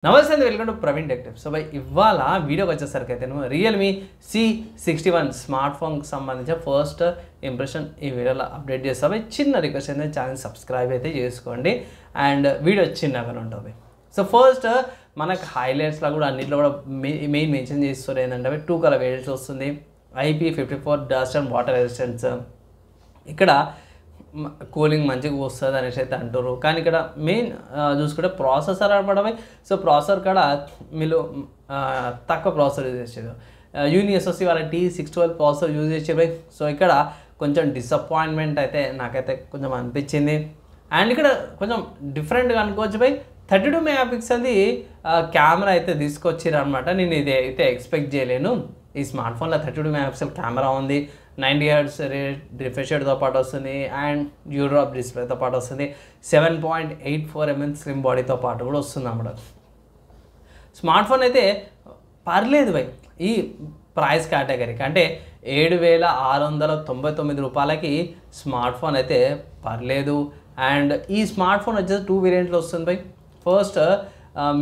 నమస్తే అండి, welcome to Praveen tech. So by ఇవాళ వీడియోకి వచ్చేసరికి అయితే రియల్మీ C61 స్మార్ట్ ఫోన్కి సంబంధించిన ఫస్ట్ ఇంప్రెషన్ ఈ వీడియోలో అప్డేట్ చేస్తాను. చిన్న రిక్వెస్ట్ అయితే ఛానల్ సబ్స్క్రైబ్ అయితే చేసుకోండి అండ్ వీడియో చిన్నగా ఉంటుంది. సో ఫస్ట్ మనకు హైలైట్స్లో కూడా అన్నింటిలో కూడా మెయిన్ మెన్షన్ చేస్తారు ఏంటంటే 2 కలర్ వేరియంట్స్ వస్తుంది. IP54 dust and water resistance, ఇక్కడ కూలింగ్ మంచిగా వస్తుంది అనేసి అయితే అంటారు. కానీ ఇక్కడ మెయిన్ చూసుకుంటే ప్రాసెసర్ అనబడమే. సో ప్రాసెసర్ కూడా మీరు తక్కువ ప్రాసెసర్ యూజ్ చేసారు. యూనిఎస్ఓసి వాళ్ళ T612 ప్రాసెసర్ యూజ్ చేసారు. సో ఇక్కడ కొంచెం డిసప్పాయింట్మెంట్ అయితే నాకైతే కొంచెం అనిపించింది. అండ్ ఇక్కడ కొంచెం డిఫరెంట్గా అనుకోవచ్చు బై 32 మెగాపిక్సెల్ది కెమెరా అయితే తీసుకొచ్చారు అనమాట. నేను ఇది అయితే ఎక్స్పెక్ట్ చేయలేను. ఈ స్మార్ట్ ఫోన్లో 32 మెగాపిక్సెల్ కెమెరా ఉంది, 90 Hz రిఫ్రెష్ రేట్తో పాటు వస్తుంది అండ్ డ్రాప్ డిస్ప్లేతో పాటు వస్తుంది, 7.84 mm స్లిమ్ బాడీతో పాటు కూడా వస్తుంది అన్నమాట. స్మార్ట్ ఫోన్ అయితే పర్లేదు భయ్ ఈ ప్రైస్ కేటగిరీకి, అంటే 7,699 రూపాయలకి స్మార్ట్ ఫోన్ అయితే పర్లేదు. అండ్ ఈ స్మార్ట్ ఫోన్ వచ్చేసి 2 వేరియంట్లు వస్తుంది భయ్. ఫస్ట్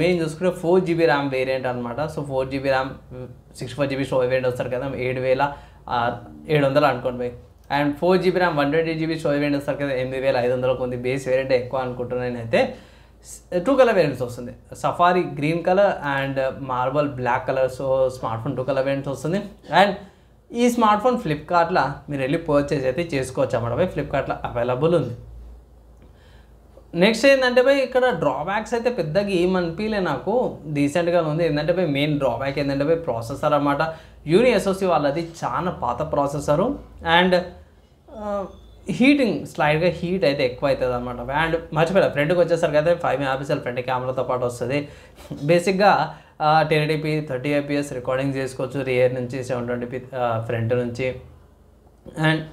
మెయిన్ చూసుకుంటే 4GB ర్యామ్ వేరియంట్ అనమాట. So 4GB RAM 64GB storage variant వస్తారు కదా, 7,700 అనుకోండి భయ్. And 4GB RAM 128GB storage variant వస్తారు కదా, 8,500 ఉంది. బేస్ వేరియంట్ ఎక్కువ అనుకుంటున్నాను అయితే. 2 కలర్ వేరియంట్స్ వస్తుంది, safari green colour and marble black colour. So smartphone 2 colour variants వస్తుంది. అండ్ ఈ స్మార్ట్ ఫోన్ ఫ్లిప్కార్ట్లో మీరు వెళ్ళి పర్చేజ్ అయితే చేసుకోవచ్చు అన్నమాట భయ్. ఫ్లిప్కార్ట్లో అవైలబుల్ ఉంది. నెక్స్ట్ ఏంటంటే భయ్ ఇక్కడ డ్రాబ్యాక్స్ అయితే పెద్దగా ఏమనిపించలే నాకు, డీసెంట్గా ఉంది. ఏంటంటే భయ్ మెయిన్ డ్రాబ్యాక్ ఏంటంటే భయ్ ప్రాసెసర్ అన్నమాట. యూనిఎస్ఓసి వాళ్ళది చాలా పాత ప్రాసెసరు అండ్ హీటింగ్ స్లైడ్గా హీట్ అయితే ఎక్కువ అవుతుంది అనమాట. అండ్ మర్చిపోయా ఫ్రంట్కి వచ్చేసరికి అయితే 5 మెగాపిక్సెల్ ఫ్రంట్ కెమెరాతో పాటు వస్తుంది. బేసిక్గా 1080p 30 fps రికార్డింగ్ చేసుకోవచ్చు, రియర్ నుంచి 720p ఫ్రంట్ నుంచి. అండ్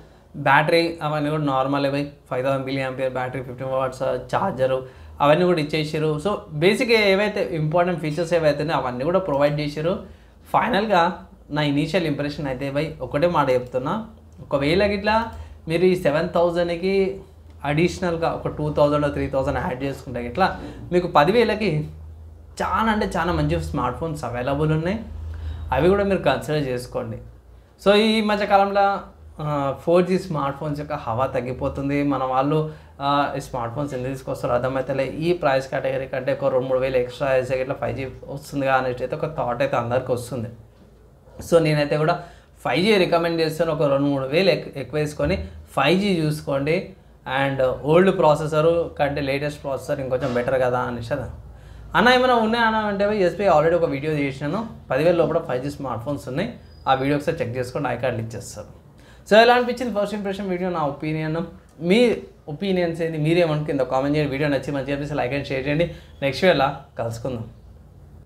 బ్యాటరీ అవన్నీ కూడా నార్మల్ అవి 5000 mAh బ్యాటరీ, 15 watts ఛార్జరు అవన్నీ కూడా ఇచ్చేసారు. సో బేసిక్గా ఏవైతే ఇంపార్టెంట్ ఫీచర్స్ ఏవైతే అవన్నీ కూడా ప్రొవైడ్ చేశారు. ఫైనల్గా నా ఇనీషియల్ ఇంప్రెషన్ అయితే బై ఒకటే మాట చెప్తున్నా, ఒకవేళ ఇట్లా మీరు ఈ 7,000కి అడిషనల్గా ఒక 2,000 or 3,000 యాడ్ చేసుకుంటే ఇట్లా మీకు 10,000కి చాలా అంటే చాలా మంచి స్మార్ట్ ఫోన్స్ అవైలబుల్ ఉన్నాయి. అవి కూడా మీరు కన్సిడర్ చేసుకోండి. సో ఈ మధ్యకాలంలో 4G స్మార్ట్ ఫోన్స్ యొక్క హవా తగ్గిపోతుంది. మన వాళ్ళు ఈ స్మార్ట్ ఫోన్స్ ఎందుకు తీసుకొస్తారు అర్థమైతే. ఈ ప్రైస్ కేటగిరీ కంటే ఒక 2-3 ఎక్స్ట్రా వేసే ఇట్లా 5G వస్తుంది అనేసి అయితే ఒక థాట్ అయితే అందరికి వస్తుంది. సో నేనైతే కూడా 5G రికమెండ్ చేస్తాను. ఒక 2-3 ఎక్కువ వేసుకొని 5G చూసుకోండి. అండ్ ఓల్డ్ ప్రాసెసరు కంటే లేటెస్ట్ ప్రాసెసర్ ఇంకొంచెం బెటర్ కదా అనేసి అన్న ఏమైనా ఉన్నాయన్నా అంటే ఎస్పీ ఆల్రెడీ ఒక వీడియో చేసినాను. 10,000 లోపల 5G స్మార్ట్ ఫోన్స్ ఉన్నాయి. ఆ వీడియో ఒకసారి చెక్ చేసుకోండి, ఐకార్డులు ఇచ్చేస్తారు. సో ఎలా అనిపించింది ఫస్ట్ ఇంప్రెషన్ వీడియో, నా ఒపీనియన్. మీ ఒపీనియన్స్ ఏంటి, మీరేమనుకుందో కామెంట్ చేయండి. వీడియో నచ్చి మంచిగా అనిపిస్తే లైక్ అండ్ షేర్ చేయండి. నెక్స్ట్ వీడియోలో కలుసుకుందాం.